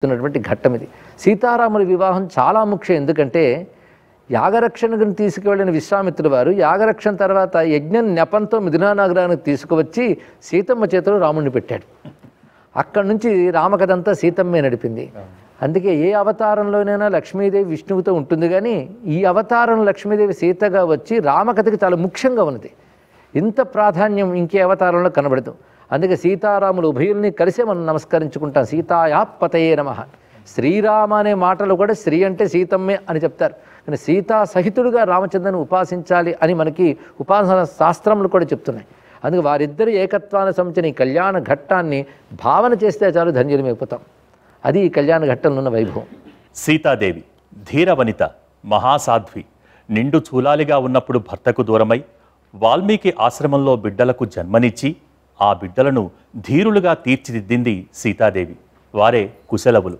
తున్నటువంటి ఘట్టం ఇది. సీతారాముల వివాహం చాలా ముఖ్యం. ఎందుకంటే యాగరక్షణకు తీసుకువెళ్ళిన విశ్వామిత్రుల వారు యాగరక్షణ తర్వాత యజ్ఞం నెపంతో మిథునా నగరానికి తీసుకువచ్చి సీతమ్మ చేతిలో రాముడిని పెట్టాడు. అక్కడి నుంచి రామకథంతా సీతమ్మే నడిపింది. అందుకే ఏ అవతారంలోనైనా లక్ష్మీదేవి విష్ణువుతో ఉంటుంది, కానీ ఈ అవతారం లక్ష్మీదేవి సీతగా వచ్చి రామకథకి చాలా ముఖ్యంగా ఉన్నది. ఇంత ప్రాధాన్యం ఇంకే అవతారంలో కనబడదు. అందుకే సీతారాములు ఉభయుల్ని కలిసే మనం నమస్కరించుకుంటాం. సీతాయాపతయే నమః. శ్రీరామ అనే మాటలు కూడా శ్రీ అంటే సీతమ్మే అని చెప్తారు. కానీ సీతా సహితుడుగా రామచంద్రుని ఉపాసించాలి అని మనకి ఉపాసన శాస్త్రములు కూడా చెప్తున్నాయి. అందుకే వారిద్దరి ఏకత్వాన్ని సంబంధించిన ఈ కళ్యాణ ఘట్టాన్ని భావన చేస్తే చాలు ధన్యులమైపోతాం. అది ఈ కళ్యాణ ఘట్టంలో ఉన్న వైభవం. సీతాదేవి ధీరవనిత, మహాసాధ్వి, నిండు చూలాలిగా ఉన్నప్పుడు భర్తకు దూరమై వాల్మీకి ఆశ్రమంలో బిడ్డలకు జన్మనిచ్చి ఆ బిడ్డలను ధీరులుగా తీర్చిదిద్దింది సీతాదేవి. వారే కుశలవులు.